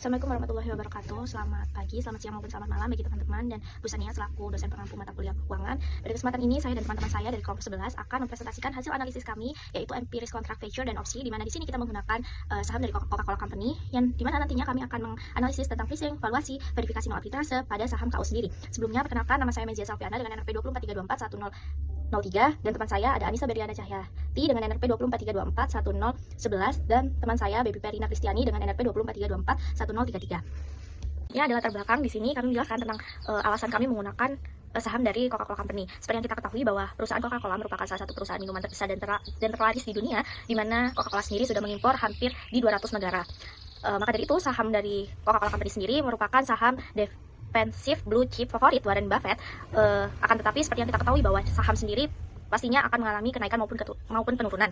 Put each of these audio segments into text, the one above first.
Assalamualaikum warahmatullahi wabarakatuh. Selamat pagi, selamat siang maupun selamat malam bagi teman-teman dan Bu Sania selaku dosen pengampu mata kuliah keuangan. Pada kesempatan ini saya dan teman-teman saya dari kelompok 11 akan mempresentasikan hasil analisis kami yaitu empiris kontrak future dan opsi, di mana di sini kita menggunakan saham dari Coca-Cola Company yang di mana nantinya kami akan menganalisis tentang pricing, valuasi, verifikasi nol arbitrase pada saham KO sendiri. Sebelumnya perkenalkan, nama saya Mezia Salviana dengan NRP 243241003 dan teman saya ada Anissa Beriana Cahyati dengan NRP 243241011 dan teman saya Baby Perina Kristiani dengan NRP 243241033. Ini adalah terbelakang. Di sini kami menjelaskan tentang alasan kami menggunakan saham dari Coca-Cola Company. Seperti yang kita ketahui bahwa perusahaan Coca-Cola merupakan salah satu perusahaan minuman terbesar dan terlaris di dunia, di mana Coca-Cola sendiri sudah mengimpor hampir di 200 negara. Maka dari itu saham dari Coca-Cola Company sendiri merupakan saham defensif blue chip favorit Warren Buffett. Akan tetapi seperti yang kita ketahui bahwa saham sendiri pastinya akan mengalami kenaikan maupun penurunan.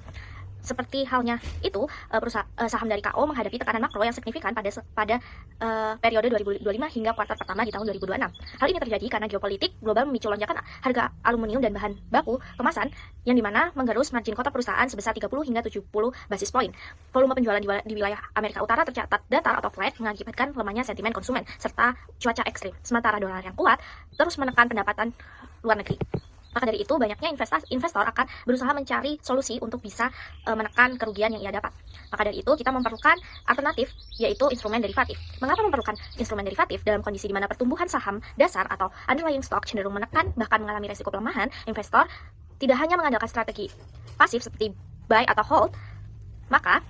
Seperti halnya itu, saham dari KO menghadapi tekanan makro yang signifikan pada periode 2025 hingga kuartal pertama di tahun 2026. Hal ini terjadi karena geopolitik global memicu lonjakan harga aluminium dan bahan baku kemasan yang dimana menggerus margin kotor perusahaan sebesar 30 hingga 70 basis poin. Volume penjualan di wilayah Amerika Utara tercatat datar atau flat mengakibatkan lemahnya sentimen konsumen serta cuaca ekstrim. Sementara dolar yang kuat terus menekan pendapatan luar negeri. Maka dari itu, banyaknya investor akan berusaha mencari solusi untuk bisa menekan kerugian yang ia dapat. Maka dari itu, kita memerlukan alternatif, yaitu instrumen derivatif. Mengapa memerlukan instrumen derivatif? Dalam kondisi di mana pertumbuhan saham dasar atau underlying stock cenderung menekan, bahkan mengalami resiko pelemahan, investor tidak hanya mengandalkan strategi pasif seperti buy atau hold, maka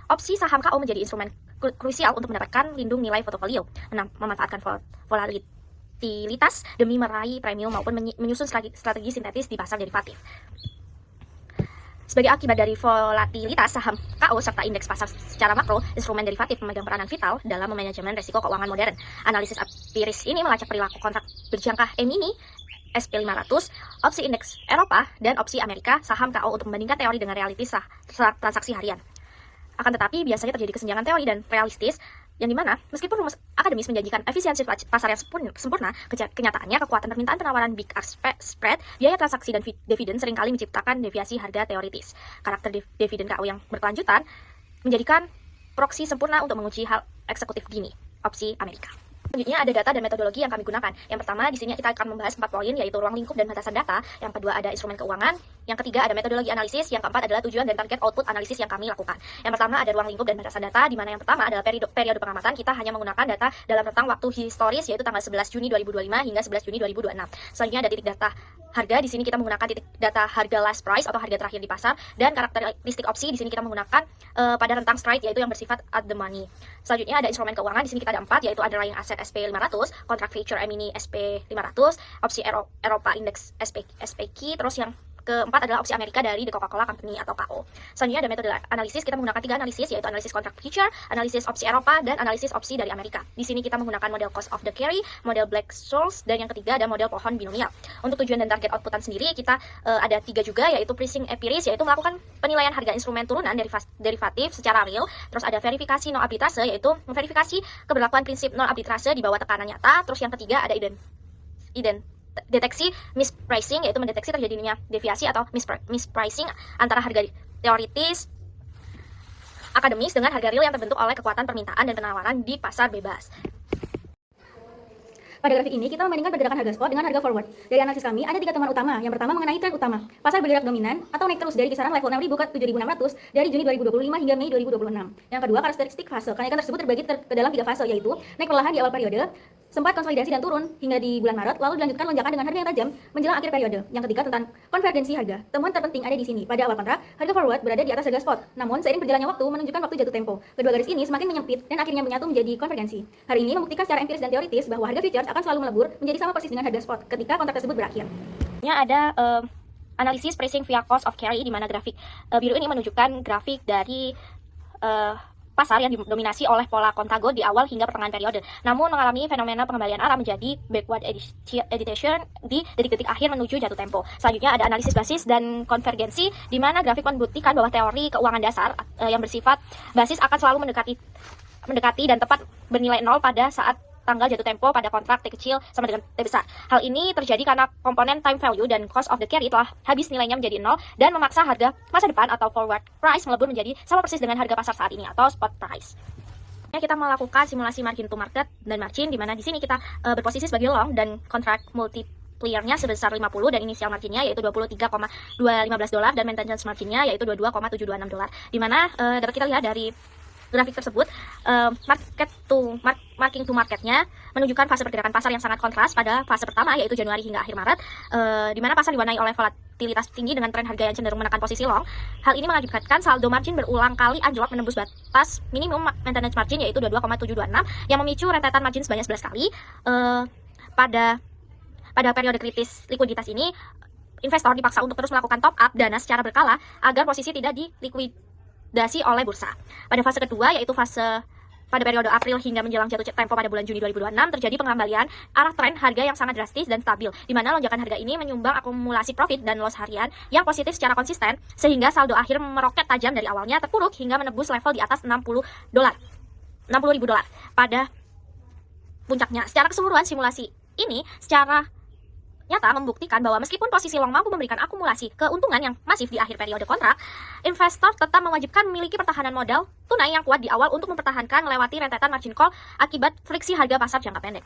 opsi saham KO menjadi instrumen krusial untuk mendapatkan lindung nilai portofolio, memanfaatkan volatilitas demi meraih premium maupun menyusun strategi sintetis di pasar derivatif. Sebagai akibat dari volatilitas saham KO serta indeks pasar secara makro, instrumen derivatif memegang peranan vital dalam manajemen risiko keuangan modern. Analisis empiris ini melacak perilaku kontrak berjangka E-mini, SP500, opsi indeks Eropa, dan opsi Amerika saham KO untuk membandingkan teori dengan realitis transaksi harian. Akan tetapi, biasanya terjadi kesenjangan teori dan realistis, yang dimana meskipun rumus akademis menjanjikan efisiensi pasar yang sempurna, kenyataannya kekuatan permintaan penawaran bid-ask spread, biaya transaksi dan dividen seringkali menciptakan deviasi harga teoritis. Karakter dividen KO yang berkelanjutan menjadikan proksi sempurna untuk menguji hal eksekutif dini, opsi Amerika. Selanjutnya ada data dan metodologi yang kami gunakan. Yang pertama, di sini kita akan membahas 4 poin, yaitu ruang lingkup dan batasan data. Yang kedua ada instrumen keuangan. Yang ketiga ada metodologi analisis. Yang keempat adalah tujuan dan target output analisis yang kami lakukan. Yang pertama ada ruang lingkup dan batasan data, di mana yang pertama adalah periode pengamatan. Kita hanya menggunakan data dalam rentang waktu historis, yaitu tanggal 11 Juni 2025 hingga 11 Juni 2026. Selanjutnya ada titik data harga. Di sini kita menggunakan titik data harga last price atau harga terakhir di pasar, dan karakteristik opsi di sini kita menggunakan pada rentang strike, yaitu yang bersifat at the money. Selanjutnya ada instrumen keuangan. Di sini kita ada 4, yaitu underlying asset SP500, kontrak future E-mini SP500, opsi Eropa Index SPQ, terus yang keempat adalah opsi Amerika dari The Coca-Cola Company atau KO. Selanjutnya ada metode analisis. Kita menggunakan 3 analisis, yaitu analisis kontrak future, analisis opsi Eropa, dan analisis opsi dari Amerika. Di sini kita menggunakan model cost of the carry, model Black-Scholes, dan yang ketiga ada model pohon binomial. Untuk tujuan dan target outputan sendiri kita ada 3 juga, yaitu pricing empiris, yaitu melakukan penilaian harga instrumen turunan derivatif secara real. Terus ada verifikasi no arbitrase, yaitu memverifikasi keberlakuan prinsip no arbitrase di bawah tekanan nyata. Terus yang ketiga ada deteksi mispricing, yaitu mendeteksi terjadinya deviasi atau mispricing antara harga teoritis akademis dengan harga real yang terbentuk oleh kekuatan permintaan dan penawaran di pasar bebas. Pada grafik ini, kita membandingkan pergerakan harga spot dengan harga forward. Dari analisis kami, ada 3 temuan utama. Yang pertama mengenai tren utama. Pasar bergerak dominan atau naik terus dari kisaran level 6.000 ke 7.600 dari Juni 2025 hingga Mei 2026. Yang kedua, karakteristik fase. Kenaikan tersebut terbagi ke dalam 3 fase, yaitu naik perlahan di awal periode, sempat konsolidasi dan turun hingga di bulan Maret, lalu dilanjutkan lonjakan dengan harga yang tajam menjelang akhir periode. Yang ketiga tentang konvergensi harga. Temuan terpenting ada di sini. Pada awal kontrak, harga forward berada di atas harga spot. Namun, seiring berjalannya waktu menunjukkan waktu jatuh tempo. Kedua garis ini semakin menyempit dan akhirnya menyatu menjadi konvergensi. Hal ini membuktikan secara empiris dan teoritis bahwa harga futures akan selalu melebur menjadi sama persis dengan harga spot ketika kontrak tersebut berakhir. Ada analisis pricing via cost of carry, di mana grafik biru ini menunjukkan grafik dari pasar yang didominasi oleh pola kontago di awal hingga pertengahan periode, namun mengalami fenomena pengembalian arah menjadi backward addition di detik-detik akhir menuju jatuh tempo. Selanjutnya ada analisis basis dan konvergensi, di mana grafik membuktikan bahwa teori keuangan dasar yang bersifat basis akan selalu mendekati dan tepat bernilai 0 pada saat tanggal jatuh tempo pada kontrak T kecil sama dengan T besar. Hal ini terjadi karena komponen time value dan cost of the carry telah habis nilainya menjadi 0 dan memaksa harga masa depan atau forward price melebur menjadi sama persis dengan harga pasar saat ini atau spot price. Kita melakukan simulasi margin to market dan margin, di mana di sini kita berposisi sebagai long dan kontrak multipliernya sebesar 50 dan inisial marginnya yaitu $23,215 dan maintenance marginnya yaitu $22,726, di mana dapat kita lihat dari grafik tersebut marking to marketnya menunjukkan fase pergerakan pasar yang sangat kontras pada fase pertama yaitu Januari hingga akhir Maret, di mana pasar diwarnai oleh volatilitas tinggi dengan tren harga yang cenderung menekan posisi long. Hal ini mengakibatkan saldo margin berulang kali anjlok menembus batas minimum maintenance margin yaitu 22,726 yang memicu rentetan margin sebanyak 11 kali. Pada periode kritis likuiditas ini, investor dipaksa untuk terus melakukan top up dana secara berkala agar posisi tidak dilikuidasi oleh bursa. Pada fase kedua, yaitu pada periode April hingga menjelang jatuh tempo pada bulan Juni 2026, terjadi pengembalian arah tren harga yang sangat drastis dan stabil, di mana lonjakan harga ini menyumbang akumulasi profit dan loss harian yang positif secara konsisten, sehingga saldo akhir meroket tajam dari awalnya terpuruk hingga menembus level di atas $60.000 pada puncaknya. Secara keseluruhan, simulasi ini secara nyata membuktikan bahwa meskipun posisi long mampu memberikan akumulasi keuntungan yang masif di akhir periode kontrak, investor tetap mewajibkan memiliki pertahanan modal tunai yang kuat di awal untuk mempertahankan melewati rentetan margin call akibat friksi harga pasar jangka pendek.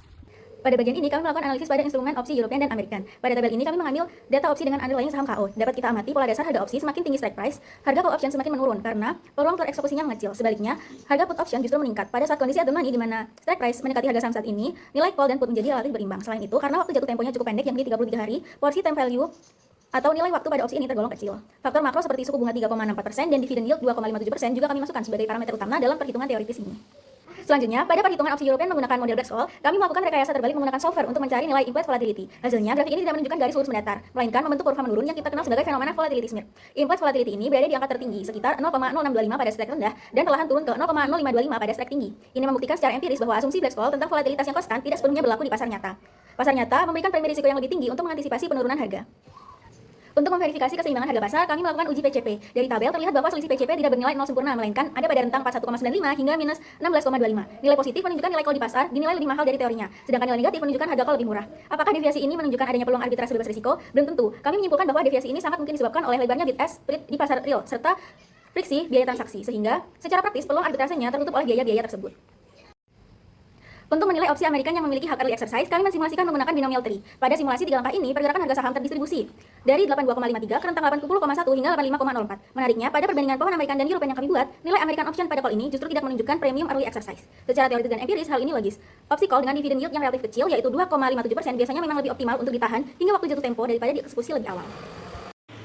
Pada bagian ini kami melakukan analisis pada instrumen opsi European dan American. Pada tabel ini kami mengambil data opsi dengan underlying saham KO. Dapat kita amati pola dasar harga opsi semakin tinggi strike price, harga call option semakin menurun karena peluang tereksekusinya mengecil. Sebaliknya, harga put option justru meningkat pada saat kondisi at the money di mana strike price mendekati harga saham saat ini, nilai call dan put menjadi relatif berimbang. Selain itu, karena waktu jatuh temponya cukup pendek yakni 33 hari, porsi time value atau nilai waktu pada opsi ini tergolong kecil. Faktor makro seperti suku bunga 3,64% dan dividen yield 2,57% juga kami masukkan sebagai parameter utama dalam perhitungan teoritis ini. Selanjutnya, pada perhitungan opsi European menggunakan model Black-Scholes, kami melakukan rekayasa terbalik menggunakan solver untuk mencari nilai implied volatility. Hasilnya, grafik ini tidak menunjukkan garis lurus mendatar, melainkan membentuk kurva menurun yang kita kenal sebagai fenomena volatility smear. Implied volatility ini berada di angka tertinggi, sekitar 0,0625 pada strike rendah dan perlahan turun ke 0,0525 pada strike tinggi. Ini membuktikan secara empiris bahwa asumsi Black-Scholes tentang volatilitas yang konstan tidak sepenuhnya berlaku di pasar nyata. Pasar nyata memberikan premi risiko yang lebih tinggi untuk mengantisipasi penurunan harga. Untuk memverifikasi keseimbangan harga pasar, kami melakukan uji PCP. Dari tabel terlihat bahwa selisih PCP tidak bernilai 0 sempurna, melainkan ada pada rentang 41,95 hingga minus 16,25. Nilai positif menunjukkan nilai call di pasar dinilai lebih mahal dari teorinya, sedangkan nilai negatif menunjukkan harga call lebih murah. Apakah deviasi ini menunjukkan adanya peluang arbitrase bebas risiko? Belum tentu. Kami menyimpulkan bahwa deviasi ini sangat mungkin disebabkan oleh lebarnya bid-ask spread di pasar real, serta friksi biaya transaksi, sehingga secara praktis peluang arbitrasenya tertutup oleh biaya-biaya tersebut. Untuk menilai opsi American yang memiliki hak early exercise, kami mensimulasikan menggunakan binomial tree. Pada simulasi 3 langkah ini, pergerakan harga saham terdistribusi dari 82,53 ke rentang 80,1 hingga 85,04. Menariknya, pada perbandingan pohon American dan European yang kami buat, nilai American option pada call ini justru tidak menunjukkan premium early exercise. Secara teoritis dan empiris, hal ini logis. Opsi call dengan dividen yield yang relatif kecil, yaitu 2,57%, biasanya memang lebih optimal untuk ditahan hingga waktu jatuh tempo daripada dieksekusi lebih awal.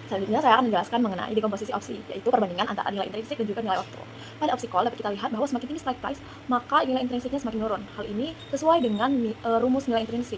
Selanjutnya saya akan menjelaskan mengenai dekomposisi opsi, yaitu perbandingan antara nilai intrinsik dan juga nilai waktu. Pada opsi call dapat kita lihat bahwa semakin tinggi strike price, maka nilai intrinsiknya semakin menurun. Hal ini sesuai dengan rumus nilai intrinsik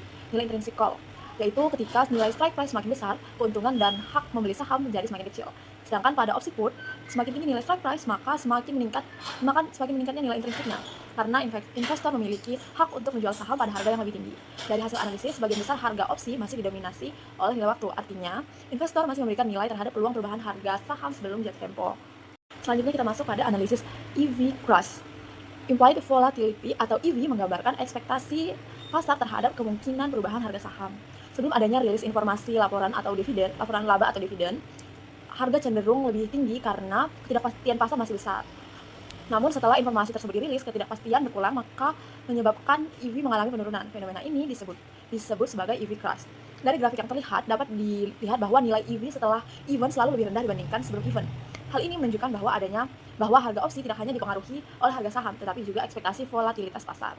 call, yaitu ketika nilai strike price semakin besar, keuntungan dan hak membeli saham menjadi semakin kecil. Sedangkan pada opsi put, semakin tinggi nilai strike price, maka semakin meningkatnya nilai intrinsiknya, karena investor memiliki hak untuk menjual saham pada harga yang lebih tinggi. Dari hasil analisis, sebagian besar harga opsi masih didominasi oleh nilai waktu. Artinya, investor masih memberikan nilai terhadap peluang perubahan harga saham sebelum jatuh tempo. Selanjutnya kita masuk pada analisis EV crush. Implied volatility atau EV menggambarkan ekspektasi pasar terhadap kemungkinan perubahan harga saham. Sebelum adanya rilis informasi laporan laba atau dividen, harga cenderung lebih tinggi karena ketidakpastian pasar masih besar. Namun setelah informasi tersebut dirilis, ketidakpastian berpulang maka menyebabkan EV mengalami penurunan. Fenomena ini disebut sebagai EV crash. Dari grafik yang terlihat dapat dilihat bahwa nilai EV setelah event selalu lebih rendah dibandingkan sebelum event. Hal ini menunjukkan bahwa harga opsi tidak hanya dipengaruhi oleh harga saham, tetapi juga ekspektasi volatilitas pasar.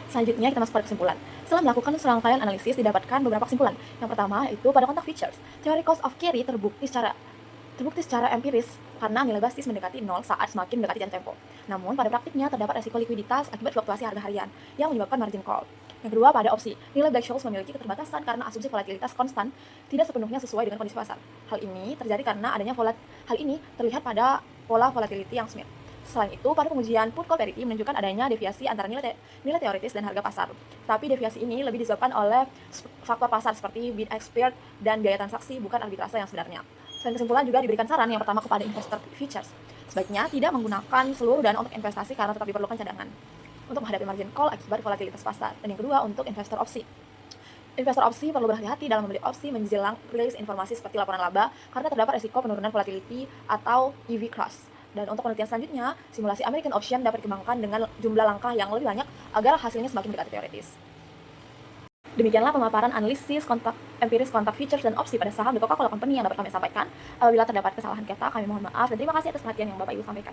Selanjutnya kita masuk pada kesimpulan. Setelah melakukan serangkaian analisis didapatkan beberapa kesimpulan. Yang pertama yaitu pada kontrak futures, teori cost of carry terbukti secara empiris karena nilai basis mendekati 0 saat semakin mendekati jatuh tempo. Namun pada praktiknya terdapat resiko likuiditas akibat fluktuasi harga harian yang menyebabkan margin call. Yang kedua, pada opsi, nilai Black-Scholes memiliki keterbatasan karena asumsi volatilitas konstan tidak sepenuhnya sesuai dengan kondisi pasar. Hal ini terjadi karena hal ini terlihat pada pola volatility yang smear. Selain itu, pada pengujian put call parity menunjukkan adanya deviasi antara nilai teoritis dan harga pasar. Tapi deviasi ini lebih disebabkan oleh faktor pasar seperti bid-ask spread dan biaya transaksi, bukan arbitrase yang sebenarnya. Selain kesimpulan juga diberikan saran yang pertama kepada investor futures. Sebaiknya tidak menggunakan seluruh dana untuk investasi karena tetap diperlukan cadangan untuk menghadapi margin call akibat volatilitas pasar. Dan yang kedua, untuk investor opsi. Investor opsi perlu berhati-hati dalam membeli opsi menjelang rilis informasi seperti laporan laba karena terdapat resiko penurunan volatility atau EV crash. Dan untuk penelitian selanjutnya, simulasi American Option dapat dikembangkan dengan jumlah langkah yang lebih banyak agar hasilnya semakin mendekati teoritis. Demikianlah pemaparan analisis empiris kontak features dan opsi pada saham The Coca-Cola Company yang dapat kami sampaikan. Apabila terdapat kesalahan kata, kami mohon maaf dan terima kasih atas perhatian yang Bapak Ibu sampaikan.